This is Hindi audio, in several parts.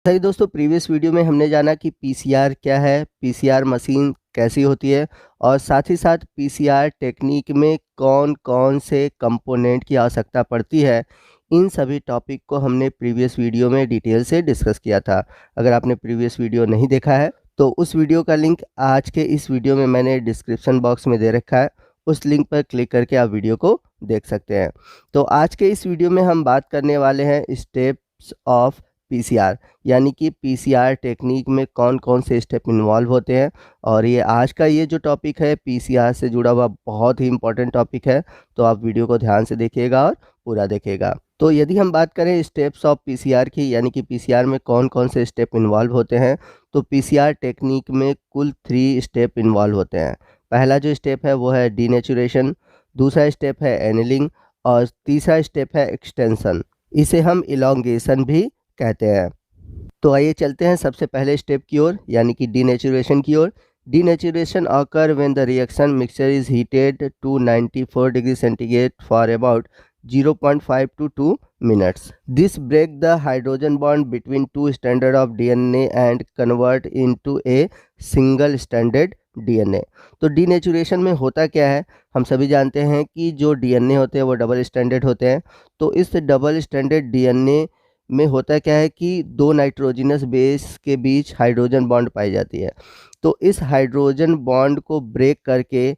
सही दोस्तों, प्रीवियस वीडियो में हमने जाना कि पीसीआर क्या है, पीसीआर मशीन कैसी होती है और साथ ही साथ पीसीआर टेक्निक में कौन कौन से कंपोनेंट की आवश्यकता पड़ती है। इन सभी टॉपिक को हमने प्रीवियस वीडियो में डिटेल से डिस्कस किया था। अगर आपने प्रीवियस वीडियो नहीं देखा है तो उस वीडियो का लिंक आज के इस वीडियो में मैंने डिस्क्रिप्शन बॉक्स में दे रखा है। उस लिंक पर क्लिक करके आप वीडियो को देख सकते हैं। तो आज के इस वीडियो में हम बात करने वाले हैं स्टेप्स ऑफ पीसीआर, यानी कि पीसीआर टेक्निक में कौन कौन से स्टेप इन्वॉल्व होते हैं। और ये आज का ये जो टॉपिक है पीसीआर से जुड़ा हुआ बहुत ही इम्पोर्टेंट टॉपिक है, तो आप वीडियो को ध्यान से देखिएगा और पूरा देखिएगा। तो यदि हम बात करें स्टेप्स ऑफ पीसीआर की, यानी कि पीसीआर में कौन कौन से स्टेप इन्वॉल्व होते हैं, तो पीसीआर टेक्निक में कुल 3 स्टेप इन्वॉल्व होते हैं। पहला जो स्टेप है वो है डीनेचुरेशन, दूसरा स्टेप है एनिलिंग और तीसरा स्टेप है एक्सटेंशन। इसे हम इलॉन्गेशन भी कहते हैं। तो आइए चलते हैं सबसे पहले स्टेप की ओर, यानी कि डीनेचुरेशन की ओर। Denaturation occurs when the reaction mixture is heated to 94 degree centigrade for about 0.5 to 2 minutes. This break the hydrogen bond between two strand of DNA and convert into a single stranded DNA। तो डीनेचुरेशन में होता क्या है, हम सभी जानते हैं कि जो डीएनए होते हैं वो डबल स्टैंडर्ड होते हैं। तो इस डबल स्टैंडर्ड डीएनए में होता क्या है कि दो नाइट्रोजनस बेस के बीच हाइड्रोजन बॉन्ड पाई जाती है। तो इस हाइड्रोजन बॉन्ड को ब्रेक करके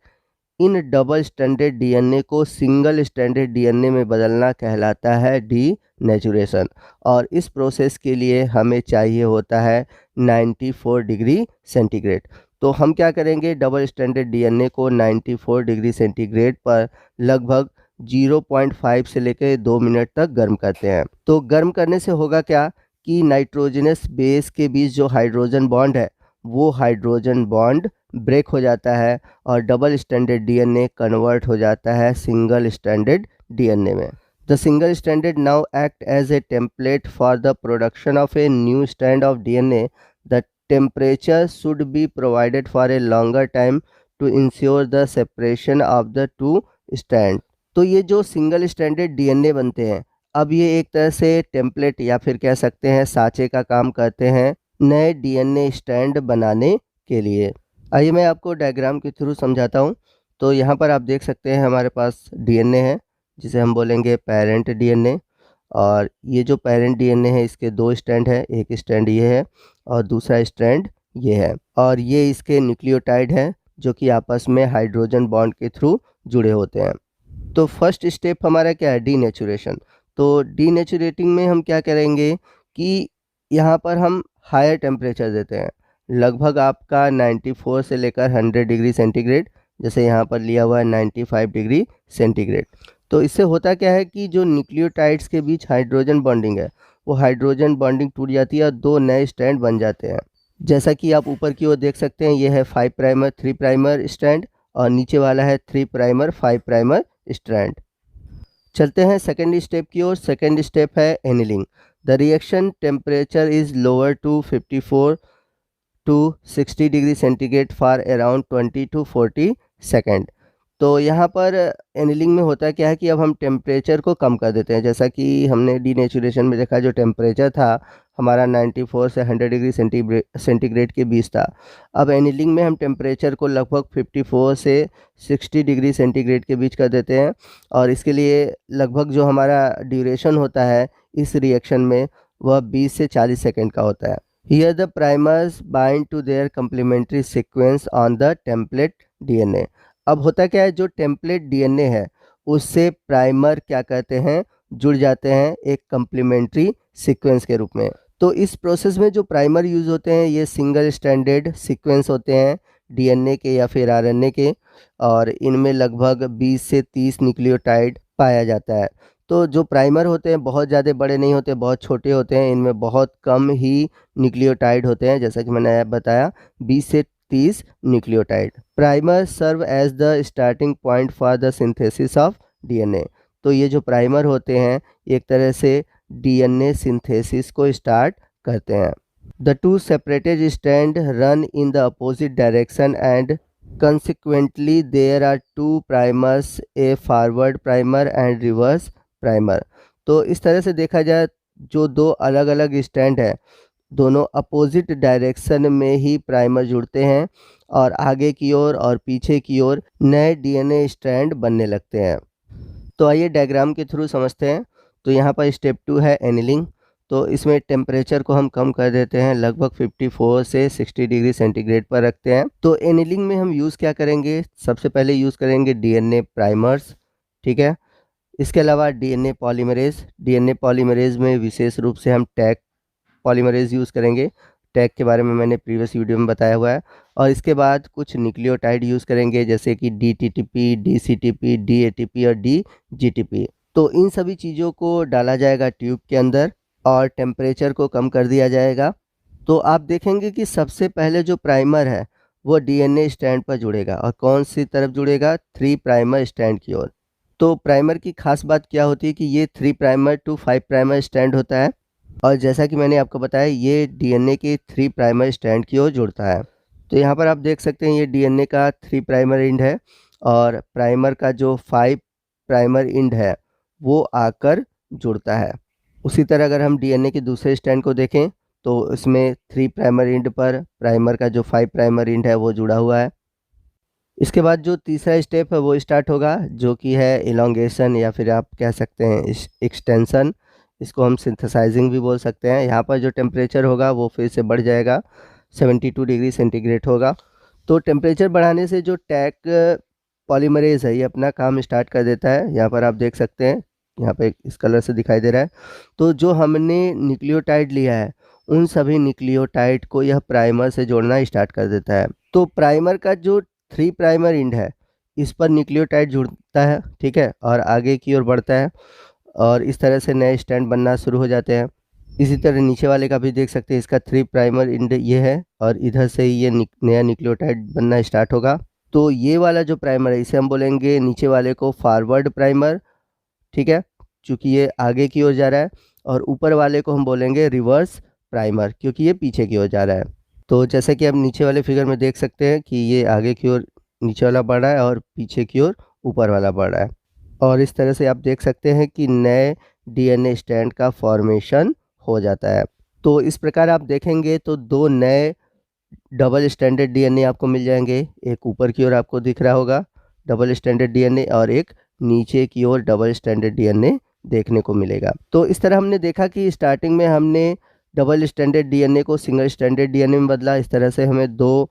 इन डबल स्टैंडर्ड डीएनए को सिंगल स्टैंडर्ड डीएनए में बदलना कहलाता है डीनेचुरेशन। और इस प्रोसेस के लिए हमें चाहिए होता है 94 डिग्री सेंटीग्रेड। तो हम क्या करेंगे, डबल स्टैंडर्ड डीएनए को 94 डिग्री सेंटीग्रेड पर लगभग 0.5 से लेकर 2 मिनट तक गर्म करते हैं। तो गर्म करने से होगा क्या कि नाइट्रोजनस बेस के बीच जो हाइड्रोजन बॉन्ड है वो हाइड्रोजन बॉन्ड ब्रेक हो जाता है और डबल स्टैंडर्ड डीएनए कन्वर्ट हो जाता है सिंगल स्टैंडर्ड डीएनए में। The single standard now act as a template for the production of a new strand of DNA. The temperature should be provided for a longer time to ensure the separation of the two strand. तो ये जो सिंगल स्टैंडर्ड डीएनए बनते हैं, अब ये एक तरह से टेम्पलेट या फिर कह सकते हैं साँचे का काम करते हैं नए डीएनए स्ट्रैंड बनाने के लिए। आइए मैं आपको डायग्राम के थ्रू समझाता हूँ। तो यहाँ पर आप देख सकते हैं हमारे पास डीएनए है जिसे हम बोलेंगे पेरेंट डीएनए। और ये जो पेरेंट डीएनए है इसके 2 स्ट्रैंड है, एक स्ट्रैंड ये है और दूसरा स्ट्रैंड ये है। और ये इसके न्यूक्लियोटाइड है जो कि आपस में हाइड्रोजन बॉन्ड के थ्रू जुड़े होते हैं। तो फर्स्ट स्टेप हमारा क्या है, डीनेचुरेशन। तो डीनेचुरेटिंग में हम क्या करेंगे कि यहाँ पर हम हायर टेम्परेचर देते हैं, लगभग आपका 94 से लेकर 100 डिग्री सेंटीग्रेड, जैसे यहाँ पर लिया हुआ है 95 डिग्री सेंटीग्रेड। तो इससे होता क्या है कि जो न्यूक्लियोटाइड्स के बीच हाइड्रोजन बॉन्डिंग है वो हाइड्रोजन बॉन्डिंग टूट जाती है और 2 नए स्ट्रैंड बन जाते हैं। जैसा कि आप ऊपर की ओर देख सकते हैं, ये है 5 प्राइमर 3 प्राइमर स्ट्रैंड और नीचे वाला है 3 प्राइमर 5 प्राइमर स्ट्रैंड। चलते हैं सेकेंड स्टेप की ओर। सेकेंड स्टेप है annealing. The reaction temperature is lower to 54 to 60 degree centigrade for around 20 to 40 second. तो यहाँ पर एनिलिंग में होता क्या है कि अब हम टेम्परेचर को कम कर देते हैं। जैसा कि हमने डीनेचुरेशन में देखा, जो टेम्परेचर था हमारा 94 से 100 डिग्री सेंटीग्रेड के बीच था। अब एनिलिंग में हम टेम्परेचर को लगभग 54 से 60 डिग्री सेंटीग्रेड के बीच कर देते हैं। और इसके लिए लगभग जो हमारा ड्यूरेशन होता है इस रिएक्शन में वह 20 से 40 सेकेंड का होता है। Here the primers bind to their complementary sequence on the template DNA। अब होता क्या है, जो टेम्पलेट डीएनए है उससे प्राइमर क्या कहते हैं, जुड़ जाते हैं एक कम्प्लीमेंट्री सीक्वेंस के रूप में। तो इस प्रोसेस में जो प्राइमर यूज़ होते हैं ये सिंगल स्टैंडर्ड सीक्वेंस होते हैं डीएनए के या फिर आरएनए के, और इनमें लगभग 20 से 30 न्यूक्लियोटाइड पाया जाता है। तो जो प्राइमर होते हैं बहुत ज़्यादा बड़े नहीं होते, बहुत छोटे होते हैं, इनमें बहुत कम ही न्यूक्लियोटाइड होते हैं, जैसा कि मैंने बताया 20 से 30 nucleotide. Primer serve as the starting point for the synthesis of DNA. तो ये जो प्राइमर होते हैं एक तरह से डीएनए सिंथेसिस को स्टार्ट करते हैं। The two separated strand run in the opposite direction and consequently there are two primers, a forward primer and reverse primer. तो इस तरह से देखा जाए जो दो अलग अलग स्टैंड है दोनों अपोजिट डायरेक्शन में ही प्राइमर जुड़ते हैं और आगे की ओर और पीछे की ओर नए डीएनए स्ट्रैंड बनने लगते हैं। तो आइए डायग्राम के थ्रू समझते हैं। तो यहाँ पर स्टेप 2 है एनिलिंग। तो इसमें टेम्परेचर को हम कम कर देते हैं, लगभग 54 से 60 डिग्री सेंटीग्रेड पर रखते हैं। तो एनिलिंग में हम यूज़ क्या करेंगे, सबसे पहले यूज़ करेंगे डीएनए प्राइमर्स, ठीक है। इसके अलावा डीएनए पॉलीमरेज में विशेष रूप से हम टैग पॉलीमरेज यूज़ करेंगे। टैग के बारे में मैंने प्रीवियस वीडियो में बताया हुआ है। और इसके बाद कुछ न्यूक्लियोटाइड यूज़ करेंगे, जैसे कि डीटीटीपी, डीसीटीपी, डीएटीपी और डीजीटीपी। तो इन सभी चीज़ों को डाला जाएगा ट्यूब के अंदर और टेम्परेचर को कम कर दिया जाएगा। तो आप देखेंगे कि सबसे पहले जो प्राइमर है वो डीएनए स्ट्रैंड पर जुड़ेगा। और कौन सी तरफ जुड़ेगा, 3 प्राइमर स्ट्रैंड की ओर। तो प्राइमर की खास बात क्या होती है कि ये 3 प्राइमर टू 5 प्राइमर स्ट्रैंड होता है। और जैसा कि मैंने आपको बताया, ये डीएनए के 3 प्राइमर स्ट्रैंड की ओर जुड़ता है। तो यहाँ पर आप देख सकते हैं ये डीएनए का 3 प्राइमर एंड है और प्राइमर का जो 5 प्राइमर एंड है वो आकर जुड़ता है। उसी तरह अगर हम डीएनए के दूसरे स्ट्रैंड को देखें तो इसमें 3 प्राइमर एंड पर प्राइमर का जो 5 प्राइमर एंड है वो जुड़ा हुआ है। इसके बाद जो तीसरा स्टेप है वो स्टार्ट होगा, जो कि है इलॉन्गेशन या फिर आप कह सकते हैं एक्सटेंशन। इसको हम सिंथेसाइजिंग भी बोल सकते हैं। यहाँ पर जो टेम्परेचर होगा वो फिर से बढ़ जाएगा, 72 डिग्री सेंटीग्रेड होगा। तो टेम्परेचर बढ़ाने से जो टैग पॉलीमरेज है ये अपना काम स्टार्ट कर देता है। यहाँ पर आप देख सकते हैं, यहाँ पे इस कलर से दिखाई दे रहा है। तो जो हमने न्यूक्लियोटाइड लिया है उन सभी न्यूक्लियोटाइड को यह प्राइमर से जोड़ना स्टार्ट कर देता है। तो प्राइमर का जो 3 प्राइमर एंड है इस पर न्यूक्लियोटाइड जुड़ता है, ठीक है, और आगे की ओर बढ़ता है और इस तरह से नए स्ट्रैंड बनना शुरू हो जाते हैं। इसी तरह नीचे वाले का भी देख सकते हैं, इसका 3 प्राइमर एंड ये है और इधर से ये नया न्यूक्लियोटाइड बनना स्टार्ट होगा। तो ये वाला जो प्राइमर है इसे हम बोलेंगे नीचे वाले को फॉरवर्ड प्राइमर, ठीक है, क्योंकि ये आगे की ओर जा रहा है। और ऊपर वाले को हम बोलेंगे रिवर्स प्राइमर, क्योंकि ये पीछे की ओर जा रहा है। तो जैसे कि आप नीचे वाले फिगर में देख सकते हैं कि ये आगे की ओर नीचे वाला बढ़ रहा है और पीछे की ओर ऊपर वाला बढ़ रहा है। और इस तरह से आप देख सकते हैं कि नए डीएनए स्ट्रैंड का फॉर्मेशन हो जाता है। तो इस प्रकार आप देखेंगे तो 2 नए डबल स्टैंडर्ड डीएनए आपको मिल जाएंगे। एक ऊपर की ओर आपको दिख रहा होगा डबल स्टैंडर्ड डीएनए और एक नीचे की ओर डबल स्टैंडर्ड डीएनए देखने को मिलेगा। तो इस तरह हमने देखा कि स्टार्टिंग में हमने डबल स्टैंडर्ड डीएनए को सिंगल स्टैंडर्ड डीएनए में बदला। इस तरह से हमें 2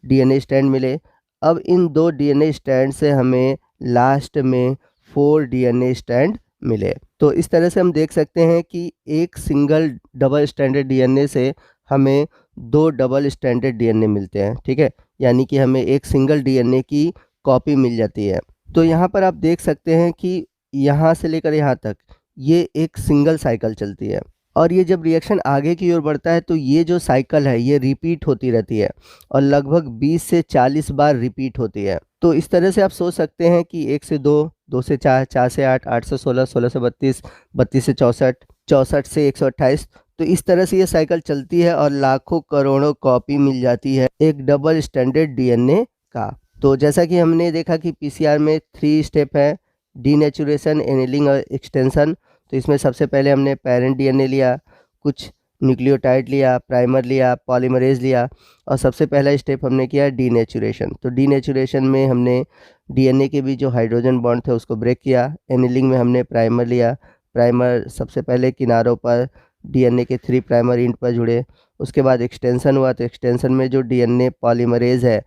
डीएनए स्ट्रैंड मिले। अब इन 2 डीएनए स्ट्रैंड से हमें लास्ट में 4 डीएनए स्ट्रैंड मिले। तो इस तरह से हम देख सकते हैं कि एक सिंगल डबल स्टैंडर्ड डीएनए से हमें 2 डबल स्टैंडर्ड डीएनए मिलते हैं, ठीक है, यानी कि हमें एक सिंगल डीएनए की कॉपी मिल जाती है। तो यहाँ पर आप देख सकते हैं कि यहाँ से लेकर यहाँ तक ये एक सिंगल साइकिल चलती है और ये जब रिएक्शन आगे की ओर बढ़ता है तो ये जो साइकिल है ये रिपीट होती रहती है और लगभग 20 से 40 बार रिपीट होती है। तो इस तरह से आप सोच सकते हैं कि 1 से 2, 2 से 4, 4 से 8, 8 से 16, 16 से 32, 32 से 64, 64 से 128। तो इस तरह से ये साइकिल चलती है और लाखों करोड़ों कॉपी मिल जाती है एक डबल स्टैंडर्ड डीएनए का। तो जैसा कि हमने देखा कि पीसीआर में 3 स्टेप है, डीनेचुरेशन, एनिलिंग और एक्सटेंशन। तो इसमें सबसे पहले हमने पेरेंट डीएनए लिया, कुछ न्यूक्लियोटाइड लिया, प्राइमर लिया, पॉलीमरेज लिया और सबसे पहला स्टेप हमने किया डीनेचुरेशन। तो डीनेचुरेशन में हमने डीएनए के भी जो हाइड्रोजन बॉन्ड थे उसको ब्रेक किया। एनिलिंग में हमने प्राइमर लिया, प्राइमर सबसे पहले किनारों पर डीएनए के 3 प्राइमर एंड पर जुड़े। उसके बाद एक्सटेंशन हुआ, तो एक्सटेंशन में जो डीएनए पॉलीमरेज है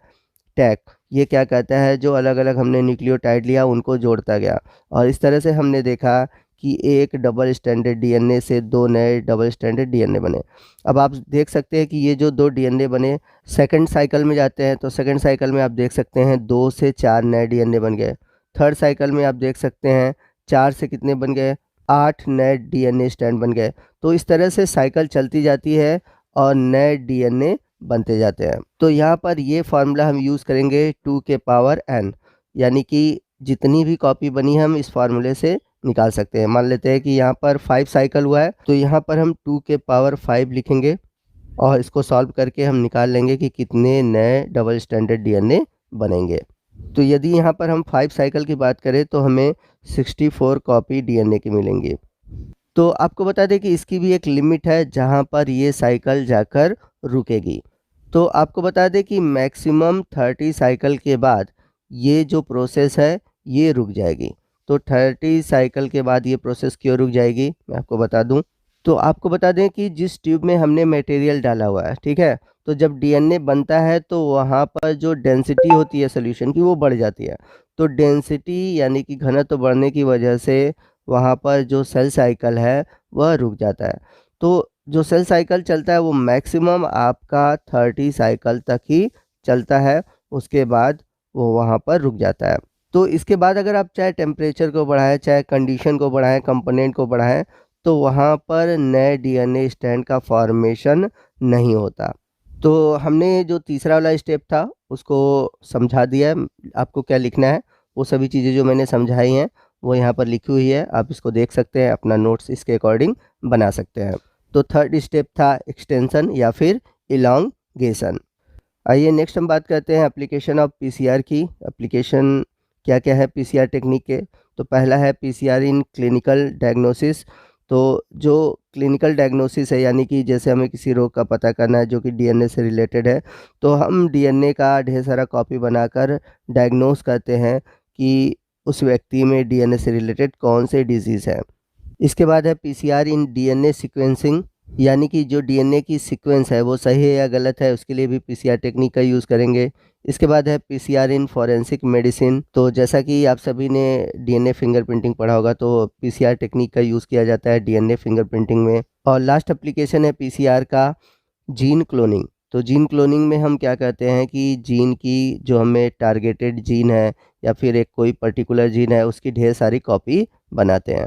टैग, ये क्या कहता है, जो अलग अलग हमने न्यूक्लियोटाइड लिया उनको जोड़ता गया और इस तरह से हमने देखा कि एक डबल स्टैंडर्ड डीएनए से 2 नए डबल स्टैंडर्ड डीएनए बने। अब आप देख सकते हैं कि ये जो 2 डीएनए बने सेकंड साइकिल में जाते हैं, तो सेकंड साइकिल में आप देख सकते हैं 2 से 4 नए डीएनए बन गए। थर्ड साइकिल में आप देख सकते हैं 4 से कितने बन गए, 8 नए डीएनए स्ट्रैंड बन गए। तो इस तरह से साइकिल चलती जाती है और नए डीएनए बनते जाते हैं। तो यहाँ पर ये फार्मूला हम यूज़ करेंगे 2 के पावर n, यानी कि जितनी भी कॉपी बनी है हम इस फार्मूले से निकाल सकते हैं। मान लेते हैं कि यहाँ पर 5 साइकिल हुआ है, तो यहाँ पर हम 2 के पावर 5 लिखेंगे और इसको सॉल्व करके हम निकाल लेंगे कि कितने नए डबल स्टैंडर्ड डीएनए बनेंगे। तो यदि यहाँ पर हम 5 साइकिल की बात करें तो हमें 64 कॉपी डीएनए की मिलेंगी। तो आपको बता दें कि इसकी भी एक लिमिट है जहाँ पर ये साइकिल जाकर रुकेगी। तो आपको बता दें कि मैक्सिमम 30 साइकिल के बाद ये जो प्रोसेस है ये रुक जाएगी। तो 30 साइकिल के बाद ये प्रोसेस क्यों रुक जाएगी मैं आपको बता दूं। तो आपको बता दें कि जिस ट्यूब में हमने मटेरियल डाला हुआ है, ठीक है, तो जब डीएनए बनता है तो वहाँ पर जो डेंसिटी होती है सोल्यूशन की वो बढ़ जाती है। तो डेंसिटी यानी कि घनत्व बढ़ने की वजह से वहाँ पर जो सेल साइकिल है वह रुक जाता है। तो जो सेल साइकिल चलता है वो मैक्सिमम आपका 30 साइकिल तक ही चलता है, उसके बाद वो वहाँ पर रुक जाता है। तो इसके बाद अगर आप चाहे टेम्परेचर को बढ़ाएं, चाहे कंडीशन को बढ़ाएं, कंपोनेंट को बढ़ाएं, तो वहाँ पर नए डीएनए स्ट्रैंड का फॉर्मेशन नहीं होता। तो हमने जो तीसरा वाला स्टेप था उसको समझा दिया है। आपको क्या लिखना है वो सभी चीज़ें जो मैंने समझाई हैं वो यहाँ पर लिखी हुई है, आप इसको देख सकते हैं, अपना नोट्स इसके अकॉर्डिंग बना सकते हैं। तो थर्ड स्टेप था एक्सटेंशन या फिर इलॉन्गेशन। आइए नेक्स्ट हम बात करते हैं एप्लीकेशन ऑफ पीसीआर की। एप्लीकेशन क्या क्या है पीसीआर टेक्निक के। तो पहला है पीसीआर इन क्लिनिकल डायग्नोसिस। तो जो क्लिनिकल डायग्नोसिस है यानी कि जैसे हमें किसी रोग का पता करना है जो कि डीएनए से रिलेटेड है, तो हम डीएनए का ढेर सारा कॉपी बनाकर डायग्नोस करते हैं कि उस व्यक्ति में डीएनए से रिलेटेड कौन से डिजीज़ है। इसके बाद है पीसीआर इन डीएनए सीक्वेंसिंग, यानी कि जो डीएनए की सीक्वेंस है वो सही है या गलत है, उसके लिए भी पीसीआर टेक्निक का यूज़ करेंगे। इसके बाद है पीसीआर इन फॉरेंसिक मेडिसिन। तो जैसा कि आप सभी ने डीएनए फिंगरप्रिंटिंग पढ़ा होगा, तो पीसीआर टेक्निक का यूज़ किया जाता है डीएनए फिंगरप्रिंटिंग में। और लास्ट एप्लीकेशन है पीसीआर का जीन क्लोनिंग। तो जीन क्लोनिंग में हम क्या करते हैं कि जीन की जो हमें टारगेटेड जीन है या फिर एक कोई पर्टिकुलर जीन है उसकी ढेर सारी कॉपी बनाते हैं।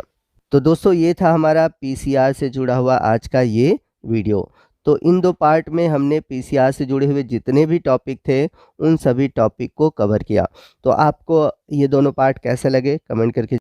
तो दोस्तों ये था हमारा पीसीआर से जुड़ा हुआ आज का ये वीडियो। तो इन दो पार्ट में हमने पीसीआर से जुड़े हुए जितने भी टॉपिक थे उन सभी टॉपिक को कवर किया। तो आपको ये दोनों पार्ट कैसे लगे कमेंट करके